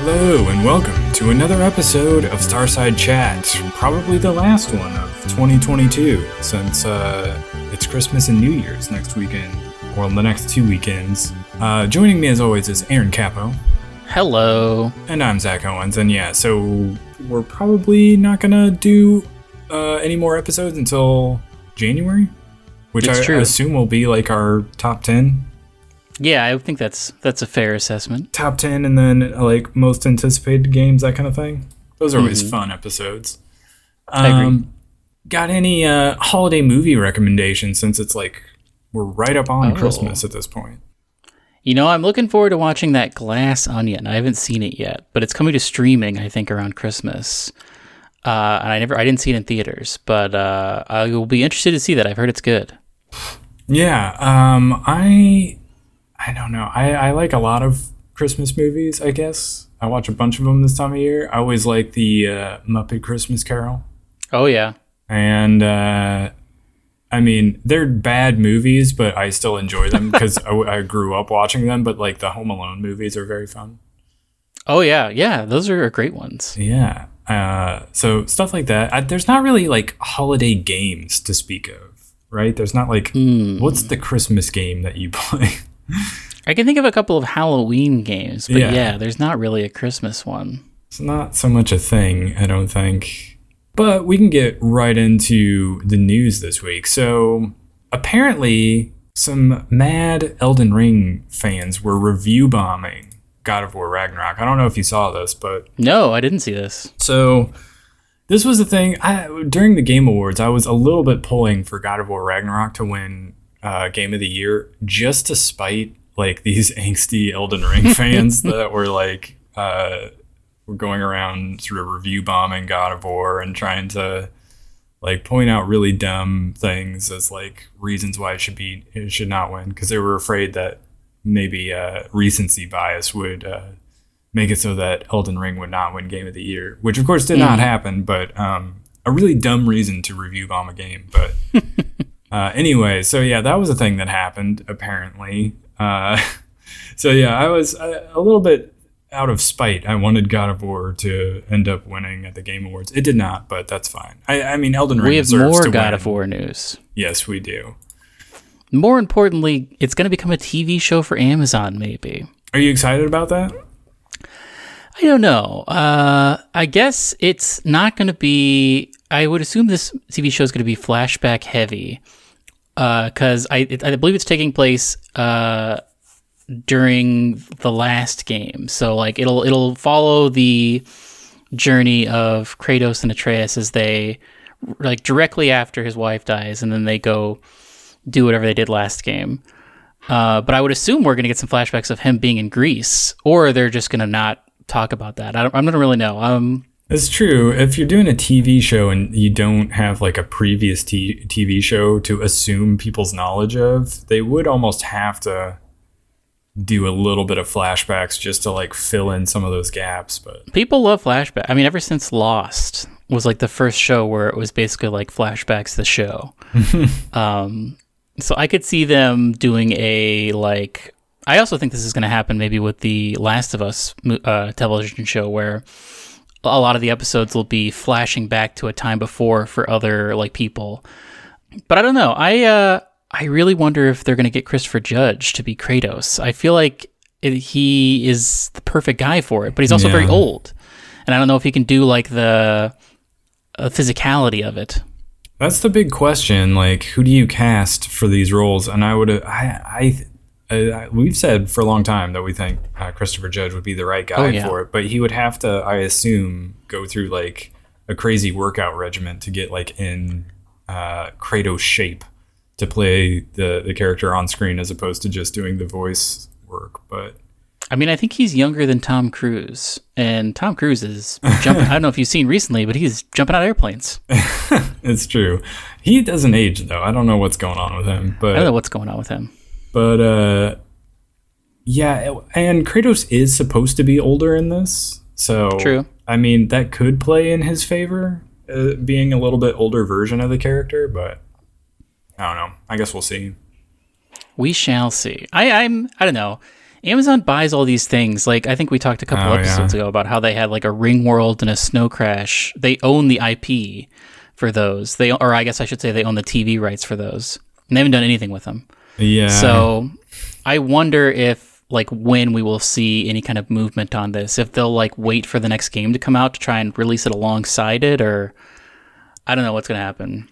Hello and welcome to another episode of Starside Chat, probably the last one of 2022 since it's Christmas and New Year's next weekend, or the next 2 weekends. Joining me as always is Aaron Capo. Hello. And I'm Zach Owens, and yeah, so we're probably not gonna do any more episodes until January, which I assume will be like our top 10. Yeah, I think that's a fair assessment. Top 10 and then like most anticipated games, that kind of thing. Those are always fun episodes. I agree. Got any holiday movie recommendations since it's like we're right up on Christmas at this point? You know, I'm looking forward to watching that Glass Onion. I haven't seen it yet, but it's coming to streaming, I think, around Christmas. And I didn't see it in theaters, but I will be interested to see that. I've heard it's good. Yeah, I don't know. I like a lot of Christmas movies, I guess. I watch a bunch of them this time of year. I always like the Muppet Christmas Carol. Oh, yeah. And, I mean, they're bad movies, but I still enjoy them because I grew up watching them. But, like, the Home Alone movies are very fun. Oh, yeah. Yeah, those are great ones. Yeah. So stuff like that. There's not really, like, holiday games to speak of, right? There's not, like, what's the Christmas game that you play? I can think of a couple of Halloween games, but yeah, there's not really a Christmas one. It's not so much a thing, I don't think. But we can get right into the news this week. So apparently some mad Elden Ring fans were review bombing God of War Ragnarok. I don't know if you saw this, but... No, I didn't see this. So this was the thing. During the Game Awards, I was a little bit pulling for God of War Ragnarok to win Game of the Year, just to spite like these angsty Elden Ring fans that were like were going around sort of review bombing God of War and trying to like point out really dumb things as like reasons why it should not win, because they were afraid that maybe recency bias would make it so that Elden Ring would not win Game of the Year, which of course did not happen, but a really dumb reason to review bomb a game. But anyway, so yeah, that was a thing that happened, apparently. So yeah, I was a little bit out of spite. I wanted God of War to end up winning at the Game Awards. It did not, but that's fine. I mean, Elden Ring deserves to win. We have more God of War news. Yes, we do. More importantly, it's going to become a TV show for Amazon, maybe. Are you excited about that? I don't know. I guess it's not going to be... I would assume this TV show is going to be flashback heavy, because I believe it's taking place during the last game. So like it'll follow the journey of Kratos and Atreus as they like directly after his wife dies, and then they go do whatever they did last game. But I would assume we're going to get some flashbacks of him being in Greece, or they're just going to not talk about that. I don't really know. It's true. If you're doing a TV show and you don't have like a previous TV show to assume people's knowledge of, they would almost have to do a little bit of flashbacks just to like fill in some of those gaps. But people love flashbacks. I mean, ever since Lost was like the first show where it was basically like flashbacks the show. So I could see them doing a like... I also think this is going to happen maybe with the Last of Us television show, where a lot of the episodes will be flashing back to a time before for other like people. But I don't know. I really wonder if they're going to get Christopher Judge to be Kratos. I feel like he is the perfect guy for it, but he's also very old. And I don't know if he can do like the physicality of it. That's the big question. Like, who do you cast for these roles? And we've said for a long time that we think Christopher Judge would be the right guy for it, but he would have to, I assume, go through like a crazy workout regimen to get like in Kratos shape to play the character on screen, as opposed to just doing the voice work. But I mean, I think he's younger than Tom Cruise, and Tom Cruise is jumping. I don't know if you've seen recently, but he's jumping out of airplanes. It's true. He doesn't age though. I don't know what's going on with him. But I don't know what's going on with him. But yeah, and Kratos is supposed to be older in this, so true. I mean, that could play in his favor, being a little bit older version of the character. But I don't know. I guess we'll see. We shall see. I don't know. Amazon buys all these things. Like, I think we talked a couple episodes ago about how they had like a Ring World and a Snow Crash. They own the IP for those. Or I guess I should say they own the TV rights for those. And they haven't done anything with them. Yeah. So I wonder if, like, when we will see any kind of movement on this, if they'll like wait for the next game to come out to try and release it alongside it, or I don't know what's going to happen.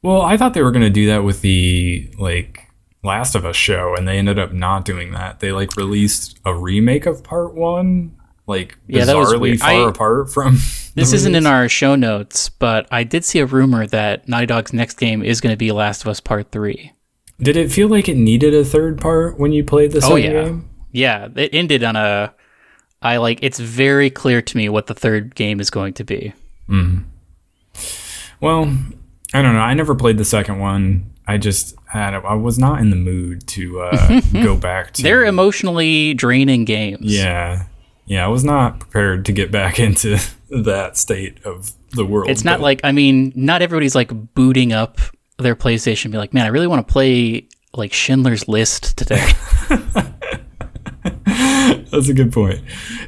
Well, I thought they were going to do that with the like Last of Us show, and they ended up not doing that. They like released a remake of part 1, like bizarrely far apart from this isn't in our show notes, but I did see a rumor that Naughty Dog's next game is going to be Last of Us Part 3. Did it feel like it needed a third part when you played the second game? Yeah, it ended on it's very clear to me what the third game is going to be. Mm-hmm. Well, I don't know. I never played the second one. I was not in the mood to go back to... They're emotionally draining games. Yeah. Yeah, I was not prepared to get back into that state of the world. It's not like, I mean, not everybody's like booting up their PlayStation and be like, man, I really want to play like Schindler's List today. That's a good point.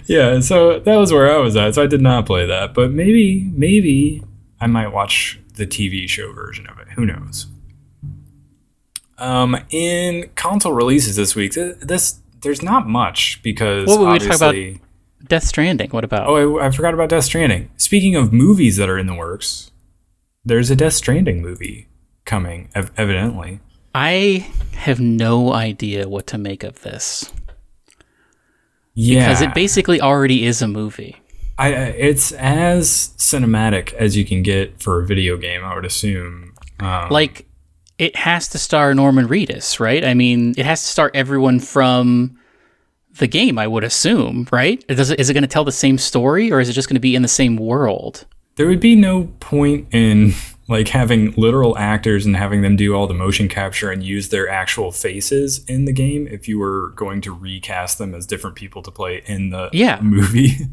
Yeah, so that was where I was at. So I did not play that, but maybe I might watch the TV show version of it. Who knows? In console releases this week, there's not much because what would we obviously... talk about? Death Stranding. What about? Oh, I forgot about Death Stranding. Speaking of movies that are in the works, there's a Death Stranding movie coming, evidently. I have no idea what to make of this. Yeah. Because it basically already is a movie. It's as cinematic as you can get for a video game, I would assume. Like, it has to star Norman Reedus, right? I mean, it has to star everyone from the game, I would assume, right? Is it going to tell the same story, or is it just going to be in the same world? There would be no point in like having literal actors and having them do all the motion capture and use their actual faces in the game if you were going to recast them as different people to play in the movie.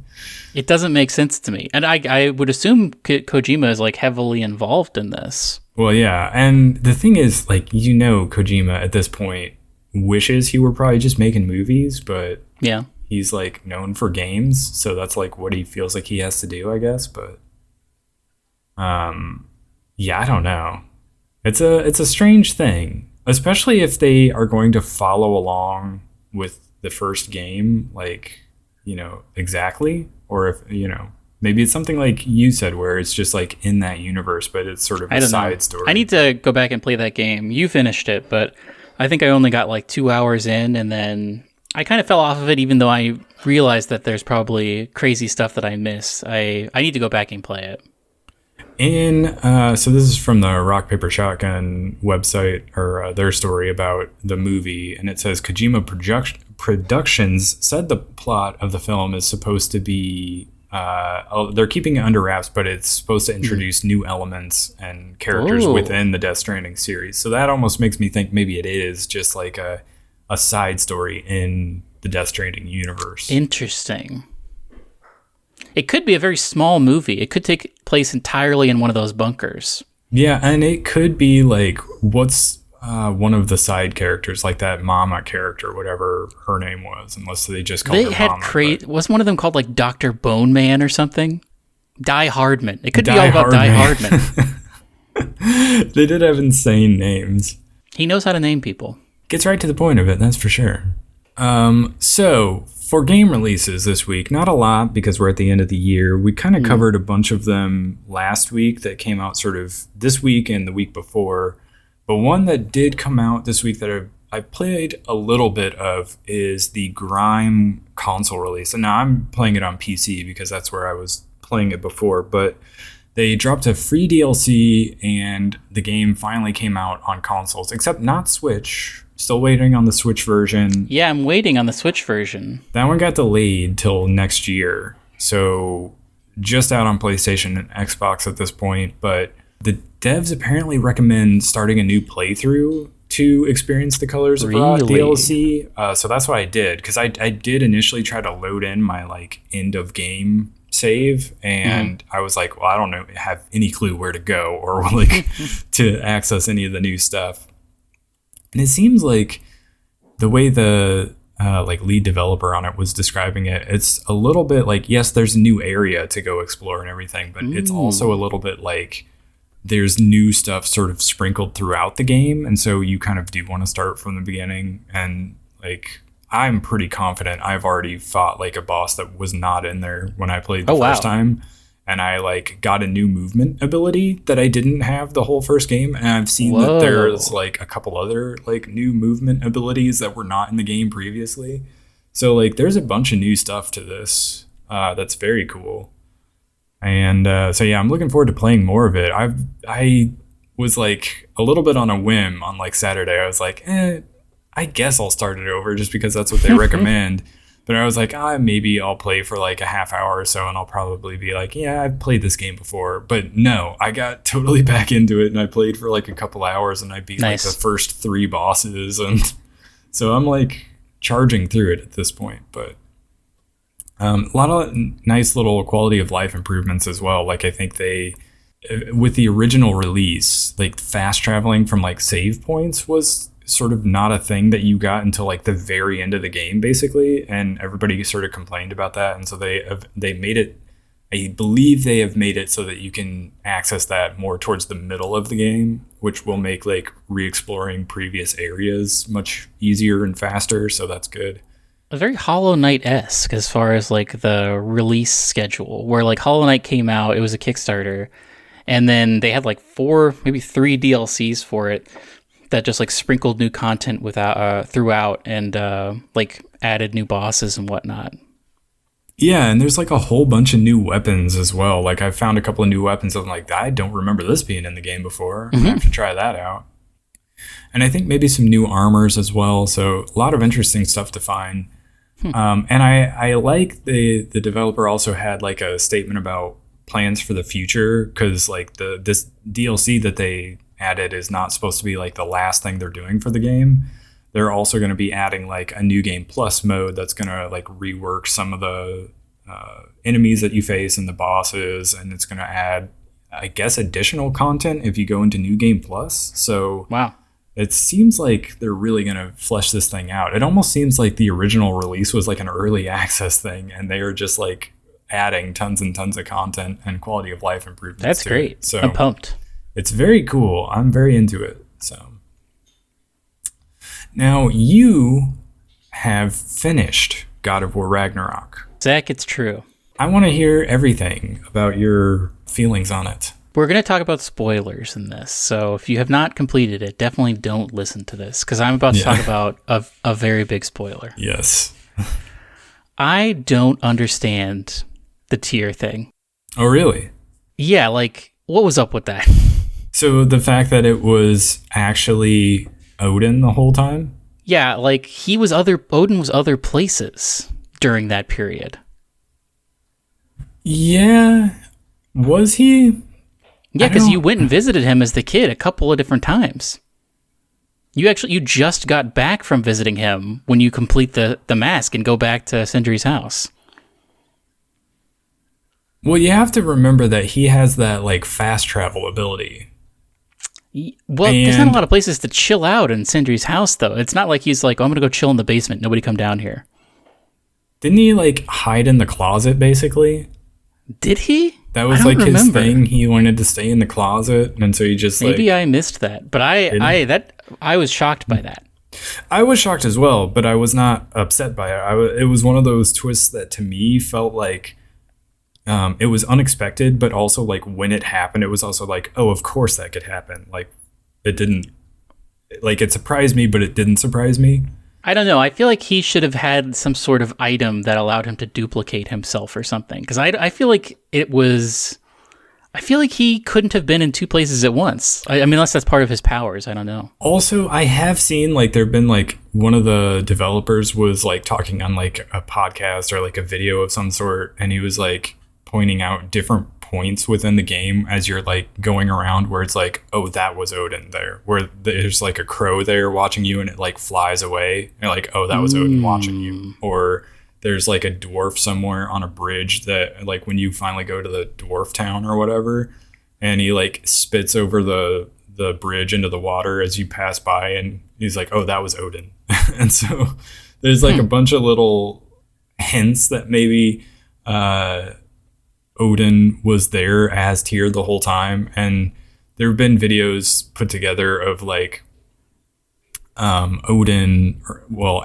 It doesn't make sense to me. And I would assume Kojima is like heavily involved in this. Well, yeah. And the thing is, like, Kojima at this point wishes he were probably just making movies, but yeah, he's like known for games. So that's like what he feels like he has to do, I guess. But yeah, I don't know. It's a strange thing, especially if they are going to follow along with the first game, like, exactly. Or if, maybe it's something like you said, where it's just like in that universe, but it's sort of a side story. I need to go back and play that game. You finished it, but I think I only got like 2 hours in, and then I kind of fell off of it, even though I realized that there's probably crazy stuff that I missed. I need to go back and play it. So this is from the Rock Paper Shotgun website, or their story about the movie, and it says Kojima Productions said the plot of the film is supposed to be they're keeping it under wraps, but it's supposed to introduce new elements and characters within the Death Stranding series. So that almost makes me think maybe it is just like a side story in the Death Stranding universe. Interesting. It could be a very small movie. It could take place entirely in one of those bunkers. Yeah, and it could be like, what's one of the side characters, like that Mama character, whatever her name was, unless they just called her Mama. Was one of them called like Dr. Bone Man or something? Die Hardman. It could be all about Die Hardman. They did have insane names. He knows how to name people. Gets right to the point of it, that's for sure. So for game releases this week, not a lot because we're at the end of the year. We kind of covered a bunch of them last week that came out sort of this week and the week before. But one that did come out this week that I played a little bit of is the Grime console release. And now I'm playing it on PC because that's where I was playing it before. But they dropped a free DLC and the game finally came out on consoles, except not Switch. Still waiting on the Switch version. Yeah, I'm waiting on the Switch version. That one got delayed till next year. So just out on PlayStation and Xbox at this point. But the devs apparently recommend starting a new playthrough to experience the Colors of Rot DLC. So that's what I did. Because I did initially try to load in my like end of game save. And I was like, well, I don't have any clue where to go or like to access any of the new stuff. And it seems like the way the like lead developer on it was describing it. It's a little bit like, yes, there's a new area to go explore and everything, but it's also a little bit like there's new stuff sort of sprinkled throughout the game. And so you kind of do want to start from the beginning. And like, I'm pretty confident I've already fought like a boss that was not in there when I played the first time. And I like got a new movement ability that I didn't have the whole first game. And I've seen that there's like a couple other like new movement abilities that were not in the game previously. So like there's a bunch of new stuff to this that's very cool. And so yeah, I'm looking forward to playing more of it. I was like a little bit on a whim on like Saturday. I was like, I guess I'll start it over just because that's what they recommend. But I was like, maybe I'll play for like a half hour or so and I'll probably be like, yeah, I've played this game before. But no, I got totally back into it and I played for like a couple hours and I beat like the first 3 bosses. And so I'm like charging through it at this point. But a lot of nice little quality of life improvements as well. Like I think they, with the original release, like fast traveling from like save points was sort of not a thing that you got until like the very end of the game basically, and everybody sort of complained about that, and so they made it, I believe they have made it so that you can access that more towards the middle of the game, which will make like re-exploring previous areas much easier and faster, so that's good. A very Hollow Knight-esque as far as like the release schedule, where like Hollow Knight came out, it was a Kickstarter, and then they had like 4, maybe 3 DLCs for it that just like sprinkled new content throughout and like added new bosses and whatnot. Yeah, and there's like a whole bunch of new weapons as well. Like I found a couple of new weapons. I'm like, I don't remember this being in the game before. I have to try that out. And I think maybe some new armors as well. So a lot of interesting stuff to find. And I like the developer also had like a statement about plans for the future, because like this DLC that they added is not supposed to be like the last thing they're doing for the game. They're also going to be adding like a new game plus mode that's going to like rework some of the enemies that you face and the bosses, and it's going to add, I guess, additional content if you go into new game plus. So wow, it seems like they're really going to flesh this thing out. It almost seems like the original release was like an early access thing, and they are just like adding tons and tons of content and quality of life improvements. That's great. So I'm pumped. It's very cool. I'm very into it. So now you have finished God of War Ragnarok. Zach, it's true. I want to hear everything about your feelings on it. We're going to talk about spoilers in this. So if you have not completed it, definitely don't listen to this, because I'm about to talk about a very big spoiler. Yes. I don't understand the tier thing. Oh, really? Yeah, like, what was up with that? So the fact that it was actually Odin the whole time? Yeah, like Odin was other places during that period. Yeah. Was he? Yeah, because you went and visited him as the kid a couple of different times. You just got back from visiting him when you complete the mask and go back to Sindri's house. Well, you have to remember that he has that like fast travel ability. Well, there's not a lot of places to chill out in Sindri's house, though. It's not like he's like, I'm going to go chill in the basement. Nobody come down here. Didn't he like hide in the closet, basically? Did he? That was like his thing. He wanted to stay in the closet, and so he just maybe I missed that, but I was shocked by that. I was shocked as well, but I was not upset by it. It was one of those twists that to me felt like it was unexpected, but also like when it happened, it was also like, oh, of course that could happen. Like it didn't, like it surprised me, but it didn't surprise me. I don't know. I feel like he should have had some sort of item that allowed him to duplicate himself or something. Because I feel like I feel like he couldn't have been in 2 places at once. I mean, unless that's part of his powers. I don't know. Also, I have seen like there've been like one of the developers was like talking on like a podcast or like a video of some sort, and he was like pointing out different points within the game as you're like going around where it's like, oh, that was Odin there, where there's like a crow there watching you and it like flies away, and like, oh, that was Odin watching you. Or there's like a dwarf somewhere on a bridge that like when you finally go to the dwarf town or whatever, and he like spits over the bridge into the water as you pass by, and he's like, oh, that was Odin. And so There's like a bunch of little hints that maybe Odin was there as Tyr the whole time, and there have been videos put together of like Odin,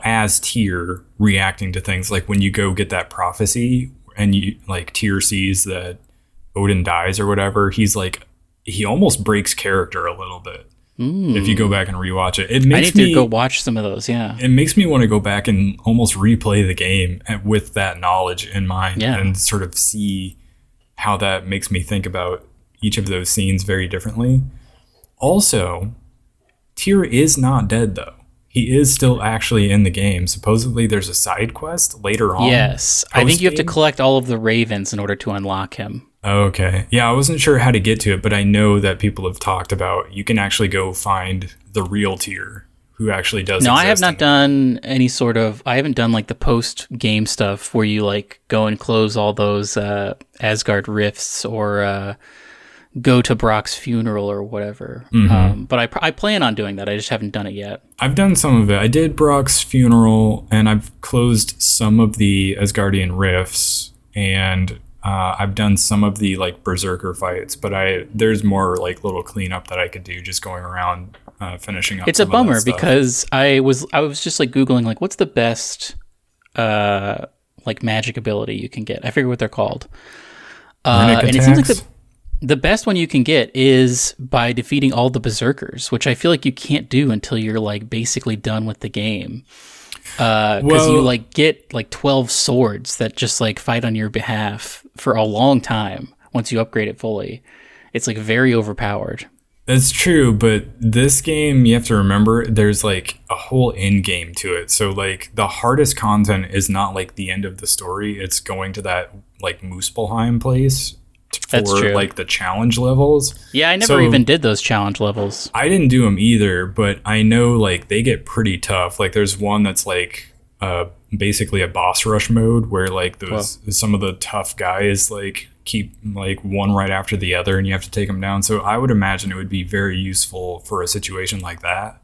as Tyr reacting to things, like when you go get that prophecy and you like Tyr sees that Odin dies or whatever, he almost breaks character a little bit. If you go back and rewatch it, I need to go watch some of those. Yeah, it makes me want to go back and almost replay the game with that knowledge in mind, and sort of see how that makes me think about each of those scenes very differently. Also, Tyr is not dead though. He is still actually in the game. Supposedly there's a side quest later on. Yes, I think you have to collect all of the ravens in order to unlock him. Okay. Yeah, I wasn't sure how to get to it, but I know that people have talked about you can actually go find the real Tyr who actually does exist. No, I have not done any sort of... I haven't done like the post-game stuff where you like go and close all those Asgard rifts or go to Brock's funeral or whatever. But I plan on doing that. I just haven't done it yet. I've done some of it. I did Brock's funeral, and I've closed some of the Asgardian rifts, and... I've done some of the like berserker fights, but there's more like little cleanup that I could do just going around finishing up. It's a bummer because I was just like Googling like what's the best like magic ability you can get. I forget what they're called. And it seems like the best one you can get is by defeating all the berserkers, which I feel like you can't do until you're like basically done with the game. Because you like get like 12 swords that just like fight on your behalf for a long time once you upgrade it fully. It's like very overpowered. That's true, but this game, you have to remember, there's like a whole end game to it. So like the hardest content is not like the end of the story. It's going to that like Muspelheim place for like the challenge levels. Yeah, I never even did those challenge levels. I didn't do them either, but I know like they get pretty tough. Like there's one that's like basically a boss rush mode where like some of the tough guys like keep like one right after the other and you have to take them down. So I would imagine it would be very useful for a situation like that.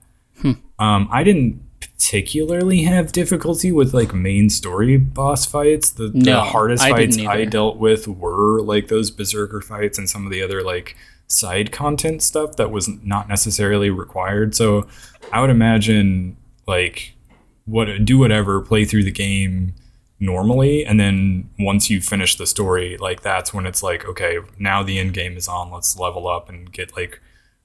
I didn't particularly have difficulty with like main story boss fights. The hardest fights I dealt with were like those berserker fights and some of the other like side content stuff that was not necessarily required. So I would imagine like do whatever, play through the game normally, and then once you finish the story, like that's when it's like, okay, now the end game is on, let's level up and get like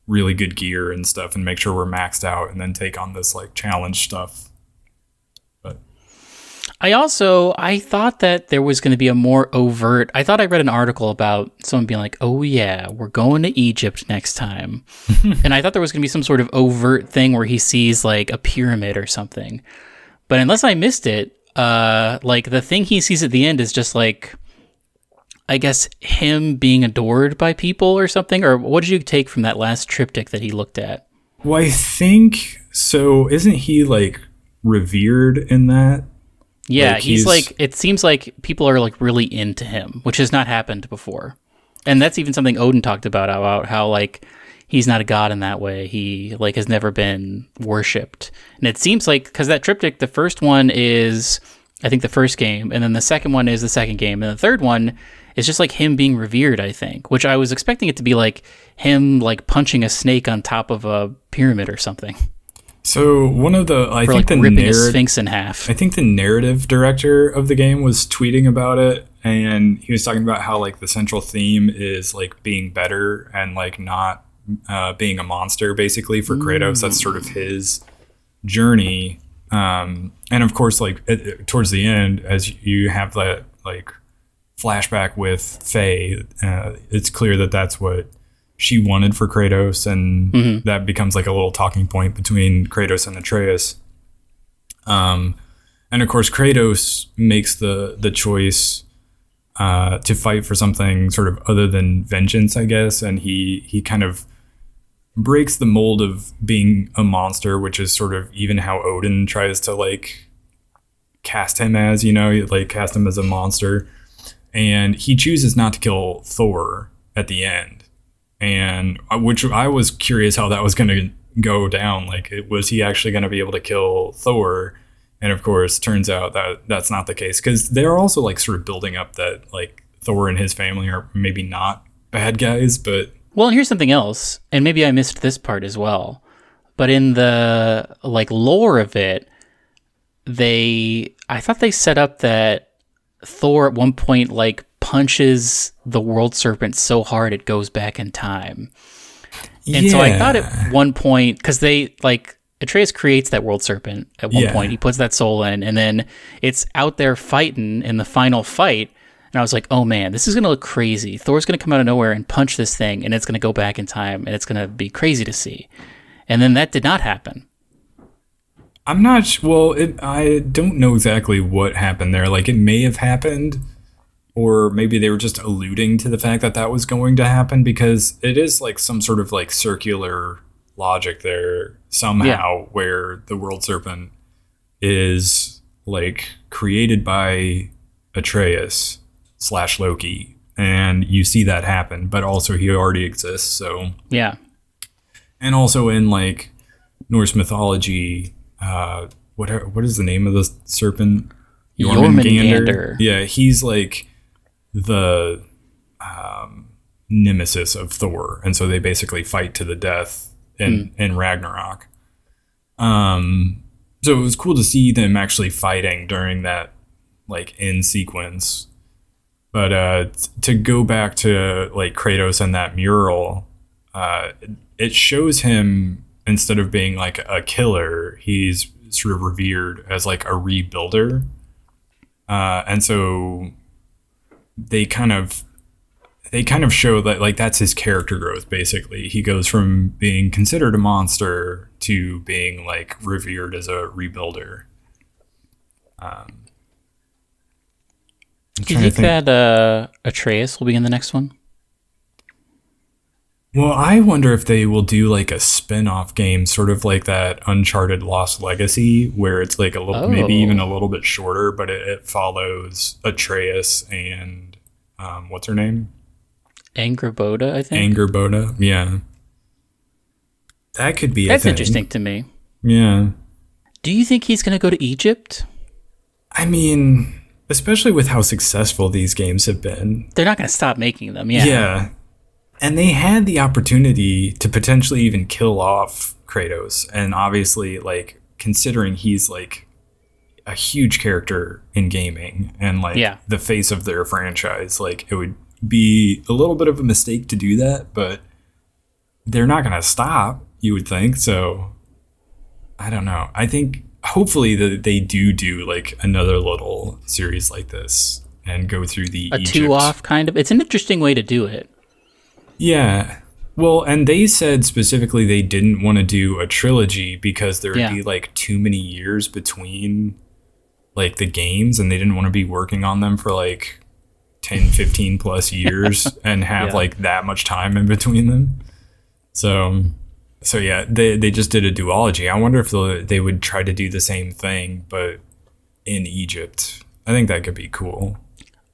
really good gear and stuff and make sure we're maxed out and then take on this like challenge stuff. But I thought that there was going to be a more overt... I thought I read an article about someone being like, oh yeah, we're going to Egypt next time. And I thought there was going to be some sort of overt thing where he sees like a pyramid or something. But unless I missed it, like the thing he sees at the end is just like, I guess him being adored by people or something. Or what did you take from that last triptych that he looked at? Well, I think so. Isn't he like revered in that? Yeah, like he's like, it seems like people are like really into him, which has not happened before. And that's even something Odin talked about how like he's not a god in that way. He like has never been worshipped. And it seems like, because that triptych, the first one is, I think, the first game, and then the second one is the second game, and the third one is just like him being revered, I think, which I was expecting it to be like him like punching a snake on top of a pyramid or something. So one of the, I think like the ripping a sphinx in half. I think the narrative director of the game was tweeting about it, and he was talking about how like the central theme is like being better and like not being a monster, basically, for Kratos. That's sort of his journey. And of course, like towards the end, as you have that like flashback with Faye, it's clear that that's what she wanted for Kratos, and that becomes like a little talking point between Kratos and Atreus. And of course, Kratos makes the choice to fight for something sort of other than vengeance, I guess, and he kind of breaks the mold of being a monster, which is sort of even how Odin tries to like cast him as, like cast him as a monster. And he chooses not to kill Thor at the end, and which I was curious how that was going to go down. Like, was he actually going to be able to kill Thor And of course, turns out that that's not the case, because they're also like sort of building up that like Thor and his family are maybe not bad guys, but Well, and here's something else, and maybe I missed this part as well. But in the like lore of it, I thought they set up that Thor at one point like punches the world serpent so hard it goes back in time. And so I thought at one point, because they like Atreus creates that world serpent at one point, he puts that soul in, and then it's out there fighting in the final fight. And I was like, oh man, this is going to look crazy. Thor's going to come out of nowhere and punch this thing, and it's going to go back in time, and it's going to be crazy to see. And then that did not happen. I'm not I don't know exactly what happened there. Like, it may have happened, or maybe they were just alluding to the fact that that was going to happen, because it is like some sort of like circular logic there somehow, where the world serpent is like created by Atreus / Loki, and you see that happen, but also he already exists. So yeah. And also in like Norse mythology, what is the name of the serpent? Jormungandr. Yeah, he's like the nemesis of Thor, and so they basically fight to the death in Ragnarok. So it was cool to see them actually fighting during that like end sequence. But to go back to like Kratos and that mural, it shows him, instead of being like a killer, he's sort of revered as like a rebuilder. And so they kind of show that like that's his character growth. Basically, he goes from being considered a monster to being like revered as a rebuilder. Do you think that Atreus will be in the next one? Well, I wonder if they will do like a spin-off game, sort of like that Uncharted Lost Legacy, where it's like a little, maybe even a little bit shorter, but it follows Atreus and what's her name? Angrboda, I think. Angrboda, yeah. That could be. That's interesting to me. Yeah. Do you think he's going to go to Egypt? I mean, especially with how successful these games have been, they're not going to stop making them. Yeah. Yeah. And they had the opportunity to potentially even kill off Kratos. And obviously, like, considering he's like a huge character in gaming and like the face of their franchise, like, it would be a little bit of a mistake to do that, but they're not going to stop, you would think. So I don't know. I think hopefully that they do like another little series like this and go through the Egypt. 2-off kind of. It's an interesting way to do it. Yeah. Well, and they said specifically they didn't want to do a trilogy because there would be like too many years between like the games, and they didn't want to be working on them for like 10, 15 plus years and have like that much time in between them. So yeah, they just did a duology. I wonder if they would try to do the same thing, but in Egypt. I think that could be cool.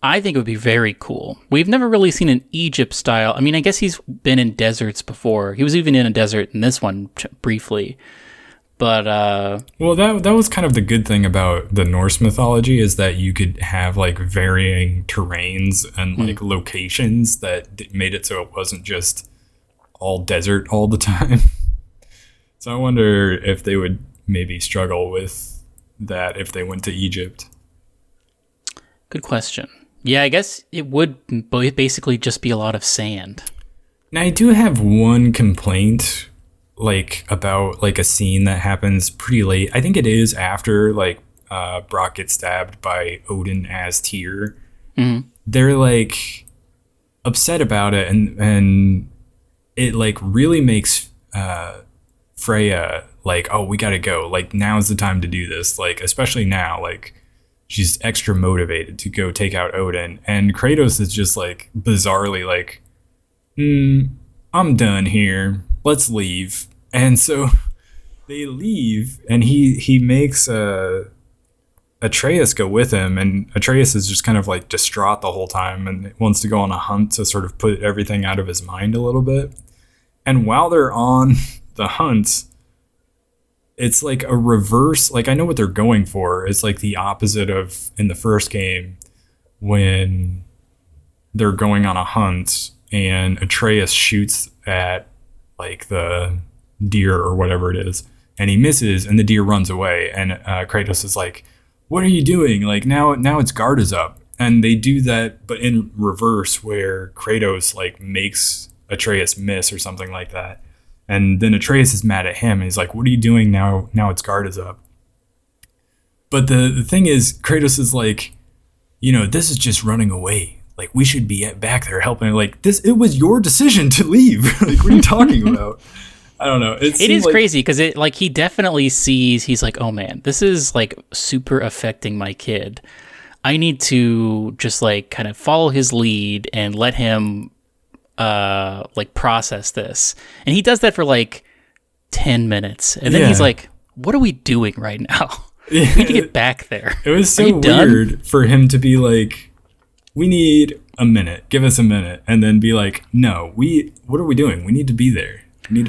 I think it would be very cool. We've never really seen an Egypt style. I mean, I guess he's been in deserts before. He was even in a desert in this one briefly. But well, that was kind of the good thing about the Norse mythology, is that you could have like varying terrains and like locations that made it so it wasn't just all desert all the time. So I wonder if they would maybe struggle with that if they went to Egypt. Good question. Yeah, I guess it would basically just be a lot of sand. Now, I do have one complaint, like, about like a scene that happens pretty late. I think it is after like Brock gets stabbed by Odin as Tyr. Mm-hmm. They're like upset about it, and it like really makes Freya like, oh, we gotta go. Like, now's the time to do this. Like, especially now, like, she's extra motivated to go take out Odin. And Kratos is just like bizarrely like, I'm done here. Let's leave. And so they leave, and he makes Atreus go with him, and Atreus is just kind of like distraught the whole time and wants to go on a hunt to sort of put everything out of his mind a little bit. And while they're on the hunt, it's like a reverse. Like, I know what they're going for. It's like the opposite of in the first game when they're going on a hunt and Atreus shoots at like the deer or whatever it is, and he misses, and the deer runs away, and Kratos is like, "What are you doing? Like now its guard is up." And they do that, but in reverse, where Kratos like makes Atreus miss or something like that. And then Atreus is mad at him, and he's like, "What are you doing now? Now its guard is up." But the thing is, Kratos is like, this is just running away. Like, we should be back there helping. Like, it was your decision to leave. Like, what are you talking about? I don't know. It is crazy because he definitely sees, he's like, oh man, this is like super affecting my kid. I need to just like kind of follow his lead and let him like process this. And he does that for like 10 minutes. And then he's like, what are we doing right now? We need to get back there. It was so weird for him to be like, we need a minute. Give us a minute. And then be like, no, what are we doing? We need to be there.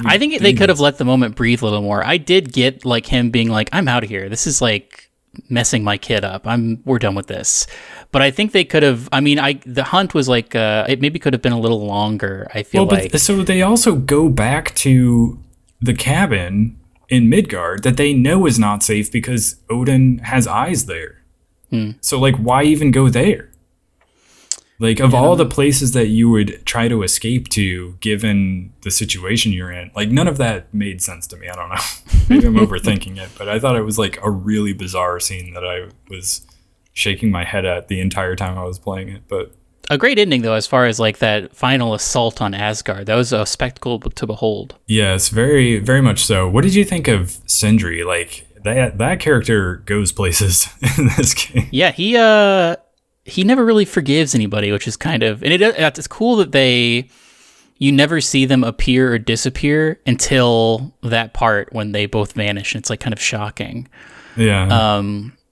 I think they could have let the moment breathe a little more. I did get like him being like, I'm out of here. This is like messing my kid up. We're done with this. But I think they could have, the hunt was like, it maybe could have been a little longer, I feel like. So they also go back to the cabin in Midgard that they know is not safe because Odin has eyes there. So like, why even go there? Like, of all the places that you would try to escape to, given the situation you're in, like, none of that made sense to me. I don't know. Maybe I'm overthinking it, but I thought it was, like, a really bizarre scene that I was shaking my head at the entire time I was playing it. But a great ending, though, as far as, like, that final assault on Asgard. That was a spectacle to behold. Yes, very, very much so. What did you think of Sindri? Like, that character goes places in this game. Yeah, he never really forgives anybody, which is kind of, and it's cool that you never see them appear or disappear until that part when they both vanish, and it's like kind of shocking. Yeah.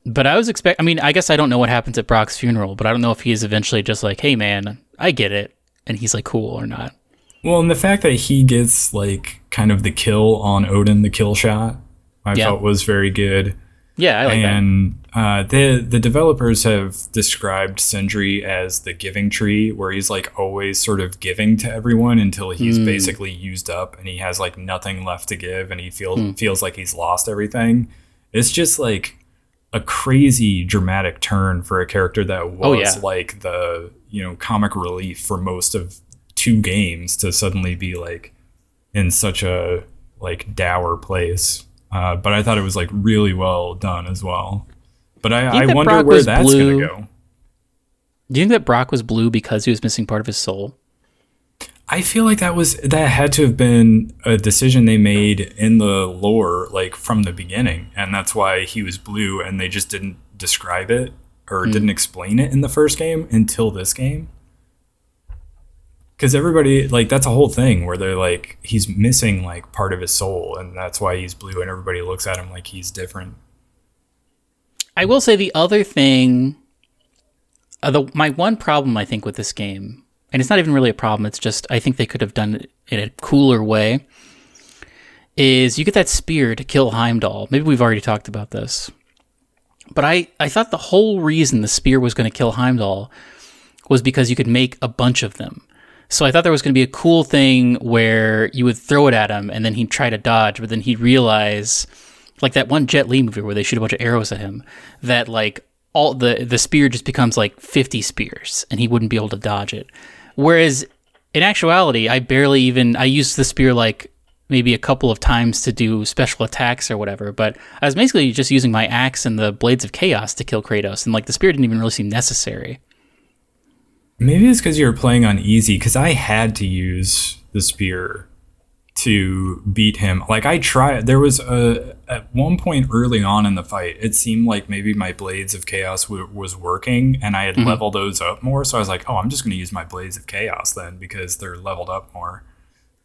But I was I guess I don't know what happens at Brock's funeral, but I don't know if he's eventually just like, hey man, I get it, and he's like cool or not. Well, and the fact that he gets like kind of the kill on Odin, the kill shot, I felt was very good. Yeah, I like that. And the developers have described Sindri as the giving tree, where he's like always sort of giving to everyone until he's basically used up and he has like nothing left to give, and he feels like he's lost everything. It's just like a crazy dramatic turn for a character that was like the comic relief for most of 2 games to suddenly be like in such a like dour place. But I thought it was like really well done as well. But I wonder Brock where that's going to go. Do you think that Brock was blue because he was missing part of his soul? I feel like that had to have been a decision they made in the lore, like from the beginning, and that's why he was blue, and they just didn't describe it or didn't explain it in the first game until this game. Because everybody, like, that's a whole thing where they're like, he's missing like part of his soul, and that's why he's blue, and everybody looks at him like he's different. I will say the other thing, my one problem I think with this game, and it's not even really a problem, it's just I think they could have done it in a cooler way, is you get that spear to kill Heimdall. Maybe we've already talked about this. But I thought the whole reason the spear was going to kill Heimdall was because you could make a bunch of them. So I thought there was going to be a cool thing where you would throw it at him and then he'd try to dodge, but then he'd realize, like that one Jet Li movie where they shoot a bunch of arrows at him, that like all the spear just becomes like 50 spears and he wouldn't be able to dodge it. Whereas in actuality, I used the spear like maybe a couple of times to do special attacks or whatever, but I was basically just using my axe and the Blades of Chaos to kill Kratos, and like the spear didn't even really seem necessary. Maybe it's because you were playing on easy, because I had to use the spear to beat him. Like, I tried. There was at one point early on in the fight, it seemed like maybe my Blades of Chaos was working, and I had leveled those up more. So I was like, oh, I'm just going to use my Blades of Chaos then, because they're leveled up more.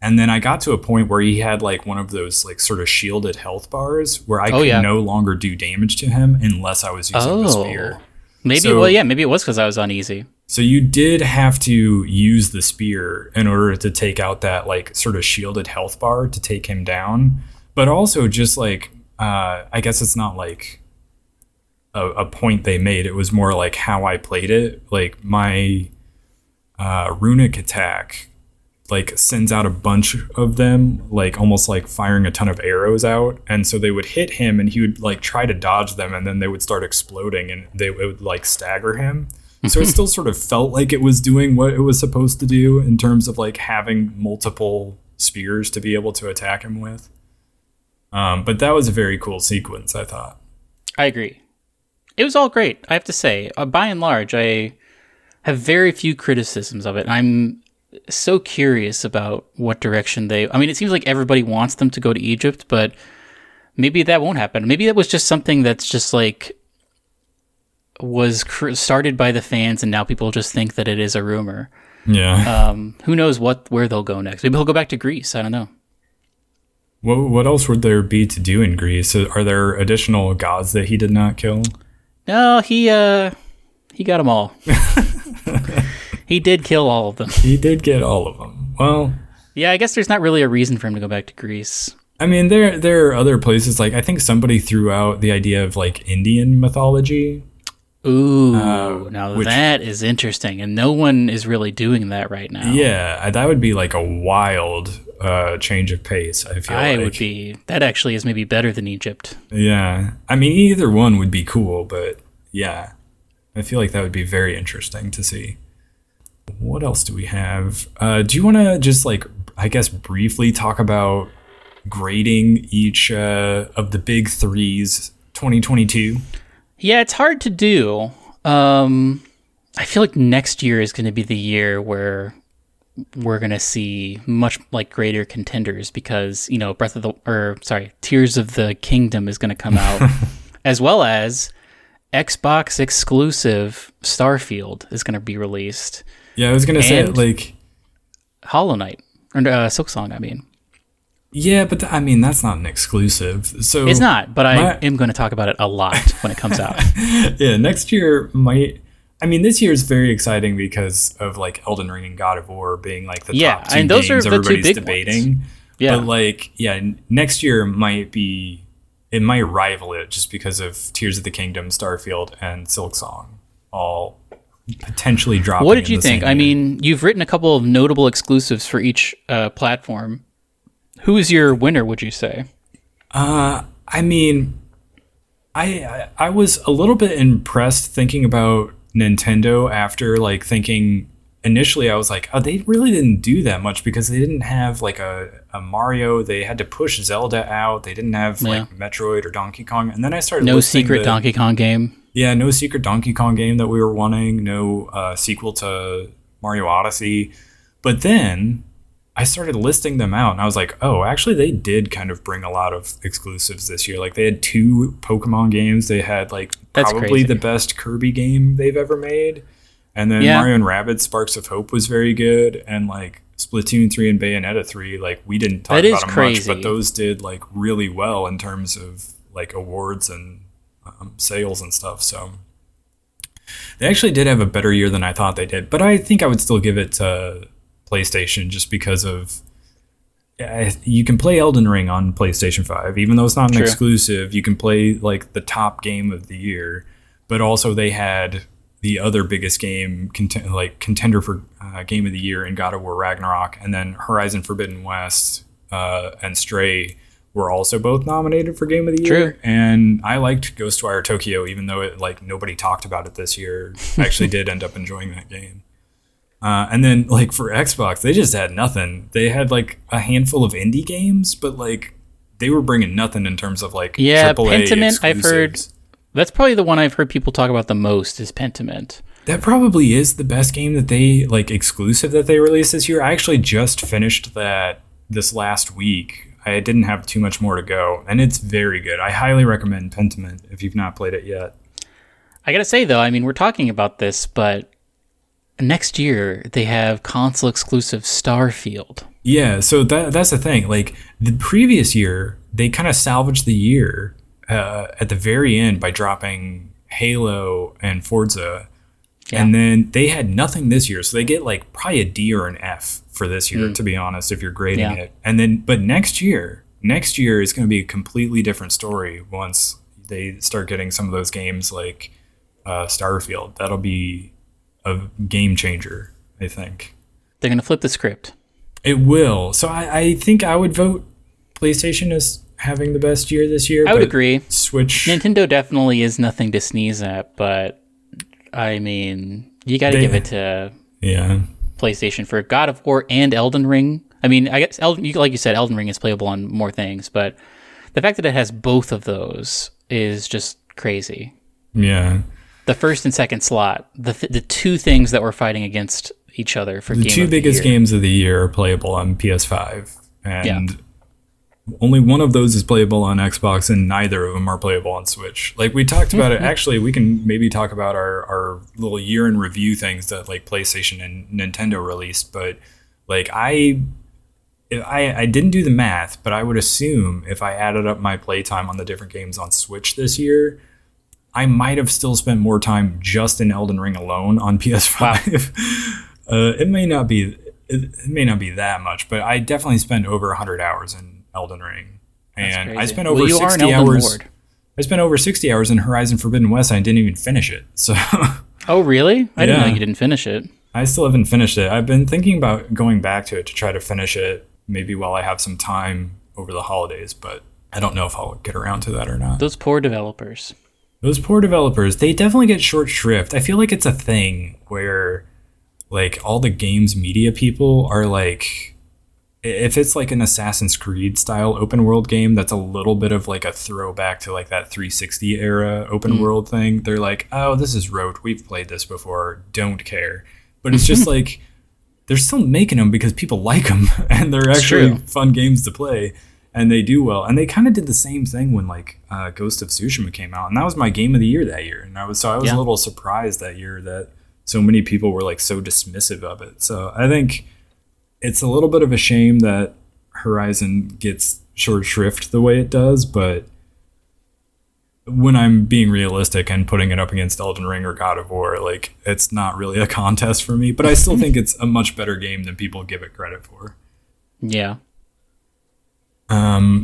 And then I got to a point where he had like one of those like sort of shielded health bars where I could no longer do damage to him unless I was using the spear. Maybe, maybe it was because I was on easy. So you did have to use the spear in order to take out that like sort of shielded health bar to take him down. But also just like I guess it's not like a point they made. It was more like how I played it. Like my runic attack like sends out a bunch of them, like almost like firing a ton of arrows out, and so they would hit him and he would like try to dodge them, and then they would start exploding and it would like stagger him. So it still sort of felt like it was doing what it was supposed to do in terms of like having multiple spears to be able to attack him with. But that was a very cool sequence, I thought. I agree. It was all great, I have to say. By and large, I have very few criticisms of it. I'm so curious about what direction I mean, it seems like everybody wants them to go to Egypt, but maybe that won't happen. Maybe that was just something that's just like was started by the fans, and now people just think that it is a rumor. Yeah. Who knows where they'll go next? Maybe he'll go back to Greece. I don't know. What else would there be to do in Greece? Are there additional gods that he did not kill? No, he got them all. He did kill all of them. He did get all of them. Well, yeah, I guess there's not really a reason for him to go back to Greece. I mean, there are other places. Like I think somebody threw out the idea of like Indian mythology. Ooh, now that is interesting, and no one is really doing that right now. Yeah, that would be like a wild change of pace. I feel like that actually is maybe better than Egypt. Yeah, I mean either one would be cool, but yeah, I feel like that would be very interesting to see. What else do we have? Do you want to just like, I guess, briefly talk about grading each of the big threes 2022? Yeah, it's hard to do. I feel like next year is going to be the year where we're going to see much like greater contenders because, you know, Tears of the Kingdom is going to come out as well as Xbox exclusive Starfield is going to be released. Yeah, I was going to say like Hollow Knight or Silksong, I mean. Yeah, but I mean, that's not an exclusive. So it's not, but I am going to talk about it a lot when it comes out. Yeah, next year might... I mean, this year is very exciting because of like Elden Ring and God of War being like the top two and those games are the two big debating. Ones. Yeah. But like, yeah, next year might rival it just because of Tears of the Kingdom, Starfield, and Silksong all potentially dropping. What did you think? I mean, you've written a couple of notable exclusives for each platform. Who is your winner, would you say? I mean, I was a little bit impressed thinking about Nintendo after like thinking initially I was like, oh, they really didn't do that much because they didn't have like a Mario. They had to push Zelda out. They didn't have like Metroid or Donkey Kong. And then I started no secret Donkey Kong game. Yeah, no secret Donkey Kong game that we were wanting. No sequel to Mario Odyssey. But then I started listing them out and I was like, oh, actually they did kind of bring a lot of exclusives this year. Like they had 2 Pokemon games. They had like probably the best Kirby game they've ever made. And then Mario and Rabbids Sparks of Hope was very good. And like Splatoon 3 and Bayonetta 3, like we didn't talk about them much, but those did like really well in terms of like awards and sales and stuff. So they actually did have a better year than I thought they did. But I think I would still give it to PlayStation just because of you can play Elden Ring on PlayStation 5 even though it's not an exclusive. You can play like the top game of the year, but also they had the other biggest game contender for game of the year in God of War Ragnarok, and then Horizon Forbidden West and Stray were also both nominated for game of the year. And I liked Ghostwire Tokyo even though it like nobody talked about it this year. I actually did end up enjoying that game. And then like for Xbox, they just had nothing. They had like a handful of indie games, but like they were bringing nothing in terms of like AAA Pentiment. exclusives. I've heard that's probably the one I've heard people talk about the most is Pentiment. That probably is the best game that they like exclusive that they released this year. I actually just finished that this last week. I didn't have too much more to go, and it's very good. I highly recommend Pentiment if you've not played it yet. I gotta say though, I mean, we're talking about this, but next year they have console exclusive Starfield. Yeah, so that's the thing. Like the previous year, they kind of salvaged the year at the very end by dropping Halo and Forza. Yeah. And then they had nothing this year. So they get like probably a D or an F for this year, to be honest, if you're grading it. And then, but next year next year is going to be a completely different story once they start getting some of those games like Starfield. That'll be a game changer, I think. They're going to flip the script. It will. So I think I would vote PlayStation as having the best year this year. I would agree. Switch. Nintendo definitely is nothing to sneeze at, but I mean, you got to give it to PlayStation for God of War and Elden Ring. I mean, I guess, like you said, Elden Ring is playable on more things, but the fact that it has both of those is just crazy. Yeah. The first and second slot, the two things that were fighting against each other for the two biggest games of the year are playable on PS5, and only one of those is playable on Xbox, and neither of them are playable on Switch. Like we talked about it. Actually, we can maybe talk about our little year in review things that like PlayStation and Nintendo released. But like I didn't do the math, but I would assume if I added up my playtime on the different games on Switch this year, I might have still spent more time just in Elden Ring alone on PS5. Wow. It may not be that much, but I definitely spent over 100 hours in Elden Ring, and I spent over 60 hours. I spent over 60 hours in Horizon Forbidden West. And I didn't even finish it. So. Oh really? I didn't know you didn't finish it. I still haven't finished it. I've been thinking about going back to it to try to finish it, maybe while I have some time over the holidays, but I don't know if I'll get around to that or not. Those poor developers. They definitely get short shrift. I feel like it's a thing where like all the games media people are like, if it's like an Assassin's Creed style open world game that's a little bit of like a throwback to like that 360 era open world thing, they're like, oh, this is rote, we've played this before, don't care. But it's just like they're still making them because people like them, and they're actually fun games to play, and they do well. And they kind of did the same thing when like Ghost of Tsushima came out, and that was my game of the year that year. And I was a little surprised that year that so many people were like so dismissive of it. So I think it's a little bit of a shame that Horizon gets short shrift the way it does, but when I'm being realistic and putting it up against Elden Ring or God of War, like it's not really a contest for me, but I still think it's a much better game than people give it credit for. Yeah.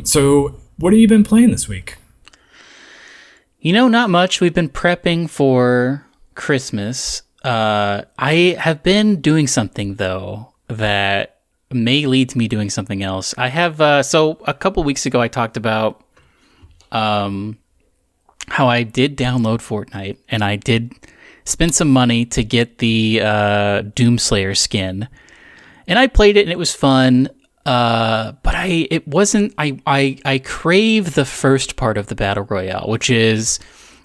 So what have you been playing this week? You know, not much. We've been prepping for Christmas. I have been doing something though that may lead to me doing something else. I have, so a couple weeks ago I talked about, how I did download Fortnite, and I did spend some money to get the Doomslayer skin, and I played it and it was fun. But I crave the first part of the Battle Royale, which is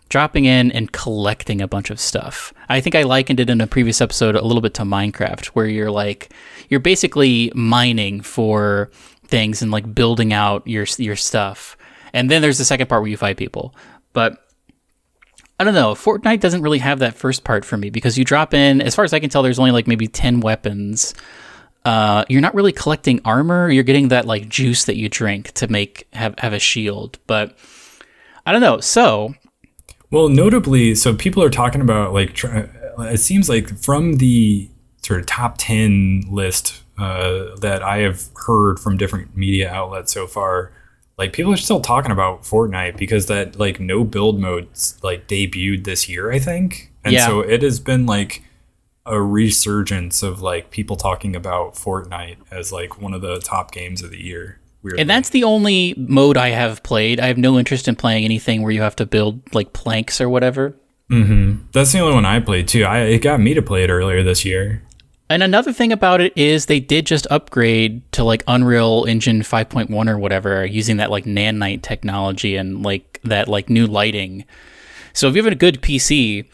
dropping in and collecting a bunch of stuff. I think I likened it in a previous episode a little bit to Minecraft, where you're basically mining for things and like building out your stuff. And then there's the second part where you fight people. But I don't know, Fortnite doesn't really have that first part for me, because you drop in, as far as I can tell, there's only like maybe 10 weapons. You're not really collecting armor. You're getting that like juice that you drink to have a shield. But I don't know. So, well, notably, so people are talking about like, it seems like from the sort of top 10 list that I have heard from different media outlets so far, like people are still talking about Fortnite because that like no build mode's like debuted this year, I think. And so it has been like a resurgence of like people talking about Fortnite as like one of the top games of the year. Weirdly. And that's the only mode I have played. I have no interest in playing anything where you have to build like planks or whatever. Mm-hmm. That's the only one I played too. It got me to play it earlier this year. And another thing about it is they did just upgrade to like Unreal Engine 5.1 or whatever, using that like nanite technology and like that like new lighting. So if you have a good PC,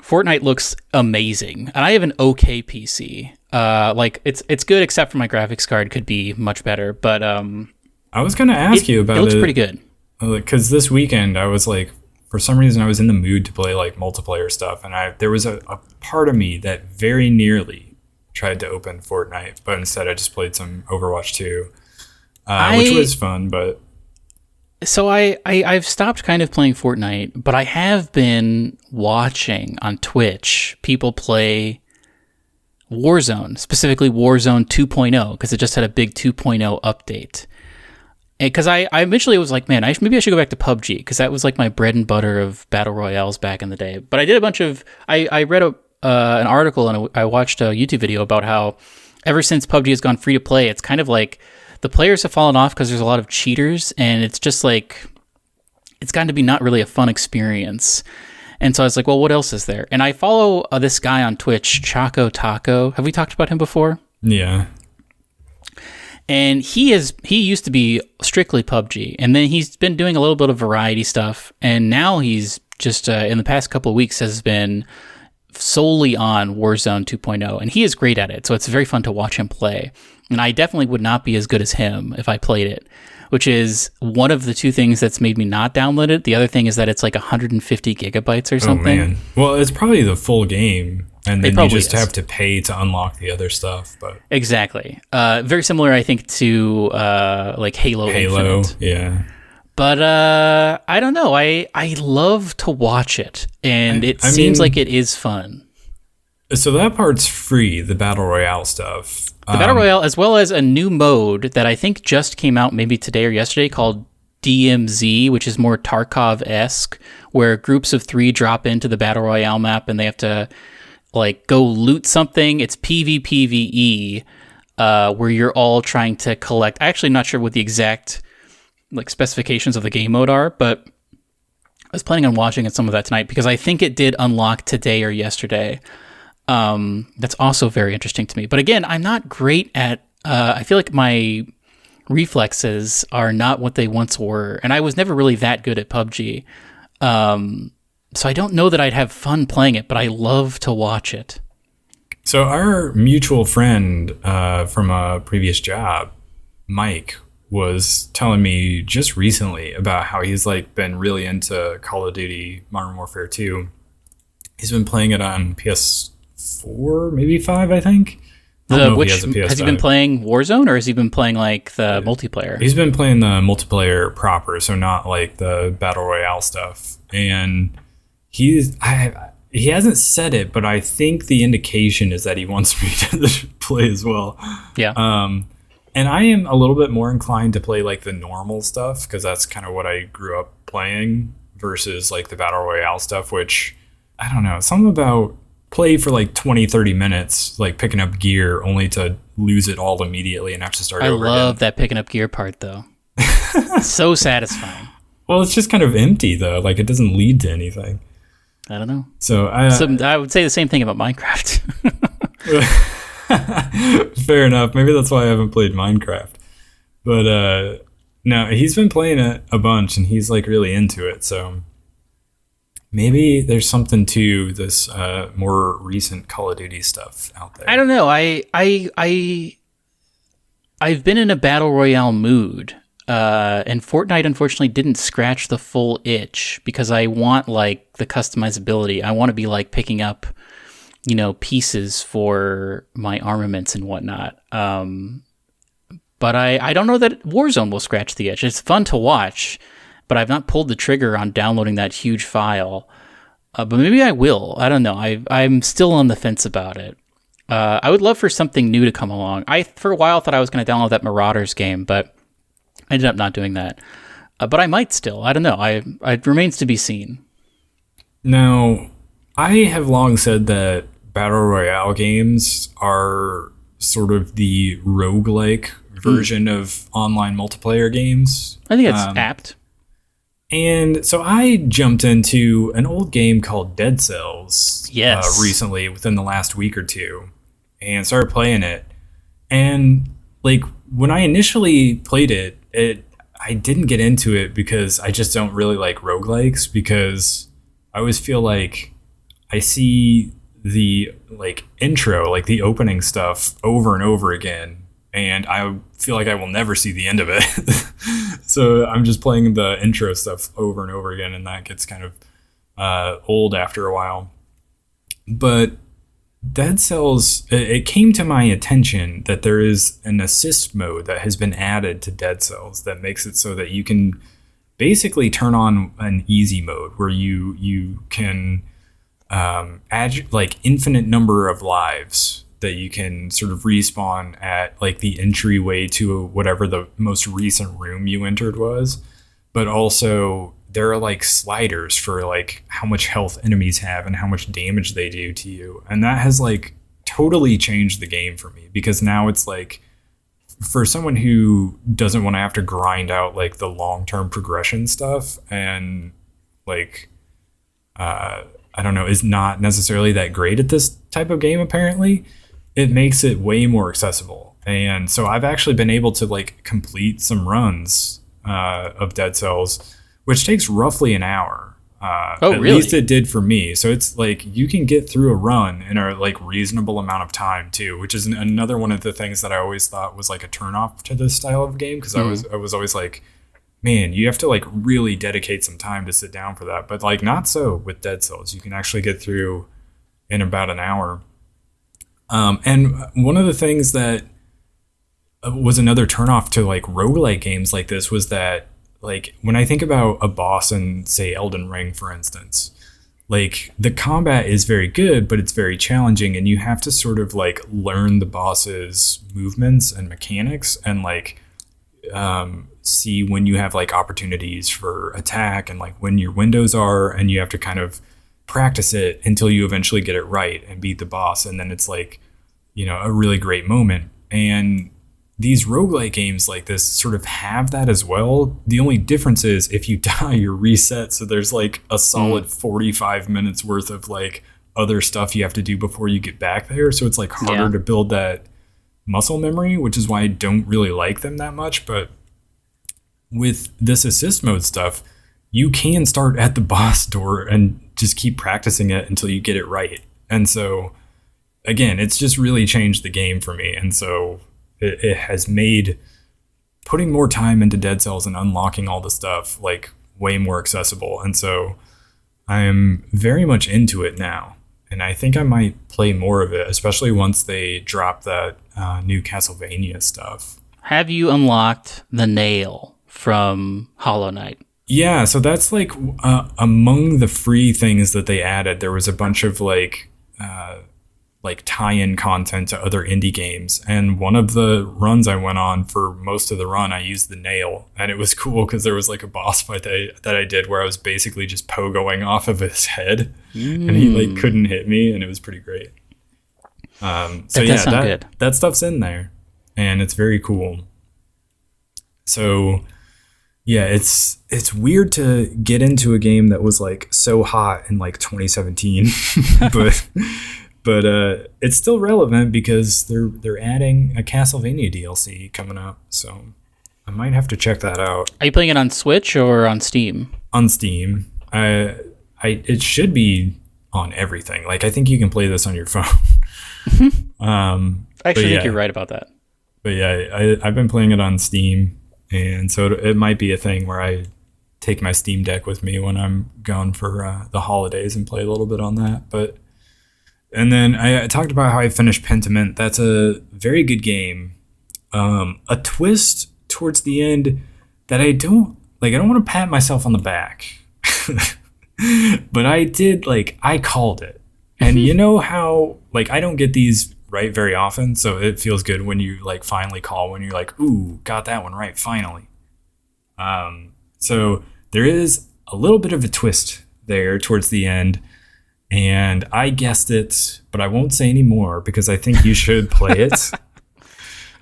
Fortnite looks amazing. And I have an okay PC. Like it's good, except for my graphics card could be much better. But I was going to ask you about it. It looks pretty good. Because this weekend I was like, for some reason I was in the mood to play like multiplayer stuff, and there was a part of me that very nearly tried to open Fortnite, but instead I just played some Overwatch 2, which was fun. But so I've stopped kind of playing Fortnite, but I have been watching on Twitch people play Warzone, specifically Warzone 2.0, because it just had a big 2.0 update. Because I eventually was like, man, maybe I should go back to PUBG, because that was like my bread and butter of battle royales back in the day. But I did a bunch of, I read an article and I watched a YouTube video about how ever since PUBG has gone free to play, it's kind of like the players have fallen off because there's a lot of cheaters, and it's just like, it's gotten to be not really a fun experience. And so I was like, well, what else is there? And I follow this guy on Twitch, Choco Taco. Have we talked about him before? Yeah. And he used to be strictly PUBG, and then he's been doing a little bit of variety stuff, and now he's just in the past couple of weeks has been solely on Warzone 2.0, and he is great at it, so it's very fun to watch him play. And I definitely would not be as good as him if I played it, which is one of the two things that's made me not download it. The other thing is that it's like 150 gigabytes or something. Oh man. Well, it's probably the full game, and then you just have to pay to unlock the other stuff. But exactly. Very similar, I think, to like Halo Infinite. Yeah. But I don't know. I love to watch it, and it seems like it is fun. So that part's free, the Battle Royale stuff. The Battle Royale, as well as a new mode that I think just came out maybe today or yesterday called DMZ, which is more Tarkov-esque, where groups of 3 drop into the Battle Royale map and they have to like go loot something. It's PvPvE, where you're all trying to collect. I'm actually not sure what the exact like specifications of the game mode are, but I was planning on watching some of that tonight because I think it did unlock today or yesterday. That's also very interesting to me. But again, I'm not great at, I feel like my reflexes are not what they once were. And I was never really that good at PUBG. So I don't know that I'd have fun playing it, but I love to watch it. So our mutual friend from a previous job, Mike, was telling me just recently about how he's like been really into Call of Duty Modern Warfare 2. He's been playing it on PS4, maybe 5, I think. Has he been playing Warzone, or has he been playing like the multiplayer? He's been playing the multiplayer proper, so not like the Battle Royale stuff. And he hasn't said it, but I think the indication is that he wants me to play as well. Yeah. And I am a little bit more inclined to play like the normal stuff, because that's kind of what I grew up playing, versus like the Battle Royale stuff, which, I don't know, something about play for like 20, 30 minutes, like picking up gear only to lose it all immediately and have to start over again. I love that picking up gear part, though. So satisfying. Well, it's just kind of empty, though. Like, it doesn't lead to anything. I don't know. So I would say the same thing about Minecraft. Fair enough. Maybe that's why I haven't played Minecraft. But no, he's been playing it a bunch, and he's like really into it. So maybe there's something to this more recent Call of Duty stuff out there. I don't know. I've been in a battle royale mood, and Fortnite unfortunately didn't scratch the full itch, because I want like the customizability. I want to be like picking up, pieces for my armaments and whatnot. But I don't know that Warzone will scratch the itch. It's fun to watch, but I've not pulled the trigger on downloading that huge file. But maybe I will. I don't know. I'm still on the fence about it. I would love for something new to come along. I, for a while, thought I was going to download that Marauders game, but I ended up not doing that. But I might still. I don't know. It remains to be seen. Now, I have long said that Battle Royale games are sort of the roguelike version of online multiplayer games. I think it's apt. And so I jumped into an old game called Dead Cells recently, within the last week or two, and started playing it. And like when I initially played it, I didn't get into it because I just don't really like roguelikes, because I always feel like I see the like intro, like the opening stuff over and over again, and I feel like I will never see the end of it. So I'm just playing the intro stuff over and over again, and that gets kind of old after a while. But Dead Cells, it came to my attention that there is an assist mode that has been added to Dead Cells that makes it so that you can basically turn on an easy mode where you can add like infinite number of lives that you can sort of respawn at like the entryway to whatever the most recent room you entered was. But also there are like sliders for like how much health enemies have and how much damage they do to you. And that has like totally changed the game for me, because now it's like, for someone who doesn't want to have to grind out like the long-term progression stuff and like I don't know, is not necessarily that great at this type of game, apparently, it makes it way more accessible. And so I've actually been able to like complete some runs of Dead Cells, which takes roughly an hour. At least it did for me. So it's like you can get through a run in a like reasonable amount of time too, which is another one of the things that I always thought was like a turnoff to this style of game, because I was always like, man, you have to like really dedicate some time to sit down for that. But like not so with Dead Cells. You can actually get through in about an hour. And one of the things that was another turnoff to like roguelike games like this was that, like, when I think about a boss in, say, Elden Ring, for instance, like the combat is very good, but it's very challenging, and you have to sort of like learn the boss's movements and mechanics, and like see when you have like opportunities for attack and like when your windows are, and you have to kind of practice it until you eventually get it right and beat the boss, and then it's like, you know, a really great moment. And these roguelike games like this sort of have that as well. The only difference is if you die, you're reset. So there's like a solid 45 minutes worth of like other stuff you have to do before you get back there. So it's like harder to build that muscle memory, which is why I don't really like them that much. But with this assist mode stuff, you can start at the boss door and just keep practicing it until you get it right. And so again, it's just really changed the game for me. And so it has made putting more time into Dead Cells and unlocking all the stuff like way more accessible. And so I'm very much into it now. And I think I might play more of it, especially once they drop that new Castlevania stuff. Have you unlocked the nail from Hollow Knight? Yeah, so that's like among the free things that they added, there was a bunch of like tie-in content to other indie games, and one of the runs I went on, for most of the run I used the nail, and it was cool because there was like a boss fight that I did where I was basically just pogoing off of his head and he like couldn't hit me, and it was pretty great. That stuff's in there and it's very cool. So yeah, it's weird to get into a game that was like so hot in like 2017 but it's still relevant because they're adding a Castlevania DLC coming up, so I might have to check that out. Are you playing it on Switch or on Steam? On Steam. It should be on everything. Like I think you can play this on your phone. I actually think you're right about that. But yeah, I've been playing it on Steam, and so it might be a thing where I take my Steam Deck with me when I'm gone for the holidays and play a little bit on that. And then I talked about how I finished Pentiment. That's a very good game. A twist towards the end that I don't want to pat myself on the back. But I called it. And you know how, like, I don't get these right very often, so it feels good when you, like, finally call, when you're like, ooh, got that one right, finally. So there is a little bit of a twist there towards the end. And I guessed it, but I won't say any more because I think you should play it.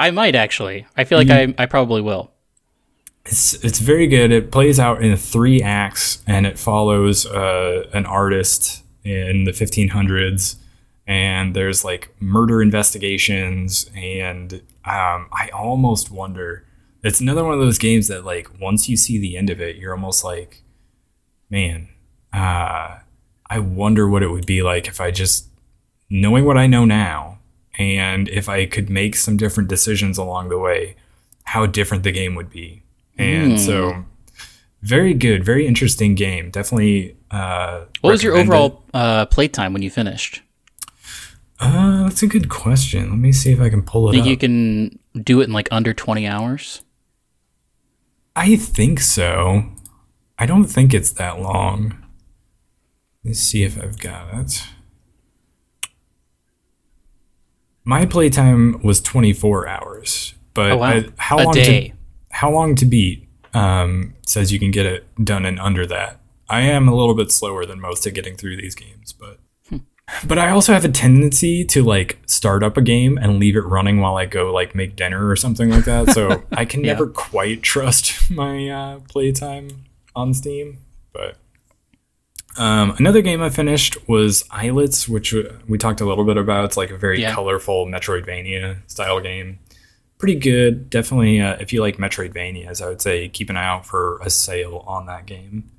I might actually. I feel like I probably will. It's very good. It plays out in 3 acts, and it follows an artist in the 1500s. And there's like murder investigations, and I almost wonder. It's another one of those games that like once you see the end of it, you're almost like, man. I wonder what it would be like if I just, knowing what I know now, and if I could make some different decisions along the way, how different the game would be. And so, very good, very interesting game. Definitely. What was your overall playtime when you finished? That's a good question. Let me see if I can pull it up. Think you can do it in like under 20 hours? I think so. I don't think it's that long. Let's see if I've got it. My playtime was 24 hours, but Oh, wow. how A long day. how long to beat says you can get it done in under that. I am a little bit slower than most at getting through these games, but I also have a tendency to like start up a game and leave it running while I go like make dinner or something like that. So I can Yeah. never quite trust my playtime on Steam. But another game I finished was Islets, which we talked a little bit about. It's like a very colorful Metroidvania style game. Pretty good. Definitely, if you like Metroidvanias, I would say keep an eye out for a sale on that game.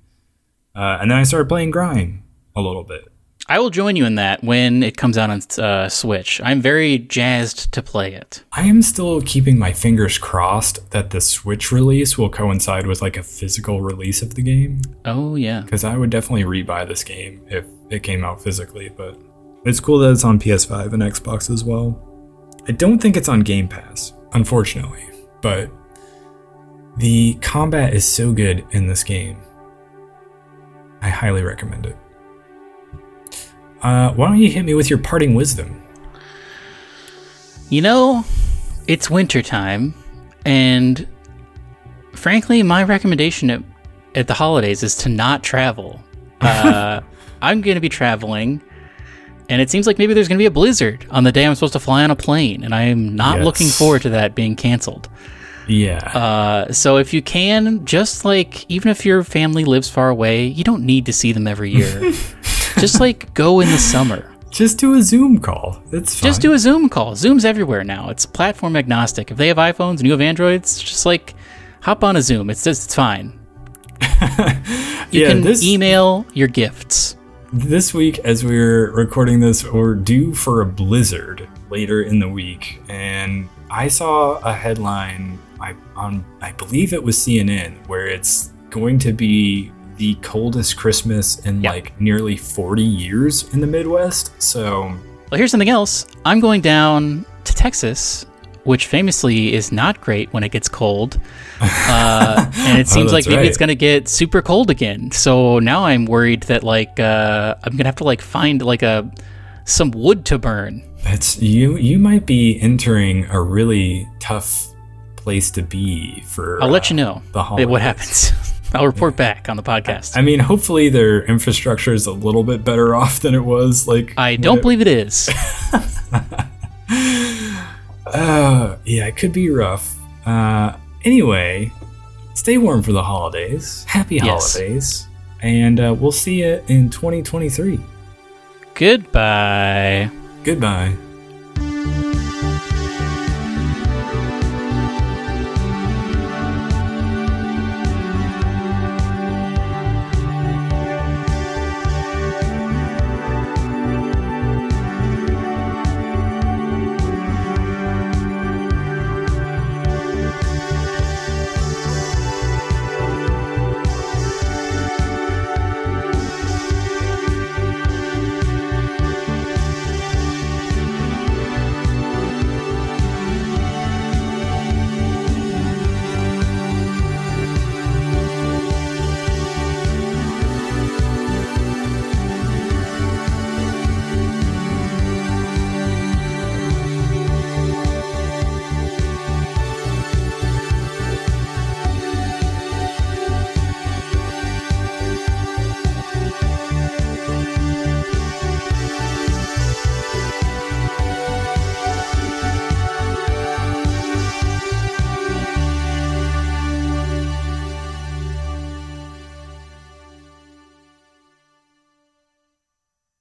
And then I started playing Grime a little bit. I will join you in that when it comes out on Switch. I'm very jazzed to play it. I am still keeping my fingers crossed that the Switch release will coincide with like a physical release of the game. Oh, yeah. Because I would definitely rebuy this game if it came out physically, but it's cool that it's on PS5 and Xbox as well. I don't think it's on Game Pass, unfortunately, but the combat is so good in this game. I highly recommend it. Why don't you hit me with your parting wisdom? You know, it's wintertime, and frankly, my recommendation at the holidays is to not travel. I'm going to be traveling, and it seems like maybe there's going to be a blizzard on the day I'm supposed to fly on a plane, and I am not looking forward to that being canceled. Yeah. So if you can, just like, even if your family lives far away, you don't need to see them every year. Just like go in the summer. Just do a Zoom call. It's fine. Just do a Zoom call. Zoom's everywhere now. It's platform agnostic. If they have iPhones and you have Androids, just like hop on a Zoom. It's fine. You can email your gifts. This week, as we're recording this, we're due for a blizzard later in the week, and I saw a headline I believe it was CNN, where it's going to be the coldest Christmas in like nearly 40 years in the Midwest. So, well, here's something else. I'm going down to Texas, which famously is not great when it gets cold. And it seems like maybe it's going to get super cold again. So now I'm worried that like I'm going to have to like find like some wood to burn. That's you might be entering a really tough place to be for I'll let you know the what happens. I'll report back on the podcast. I mean, hopefully their infrastructure is a little bit better off than it was. Like, I don't believe it is. Yeah, it could be rough. Anyway, stay warm for the holidays. Happy holidays. And we'll see you in 2023. Goodbye. Goodbye.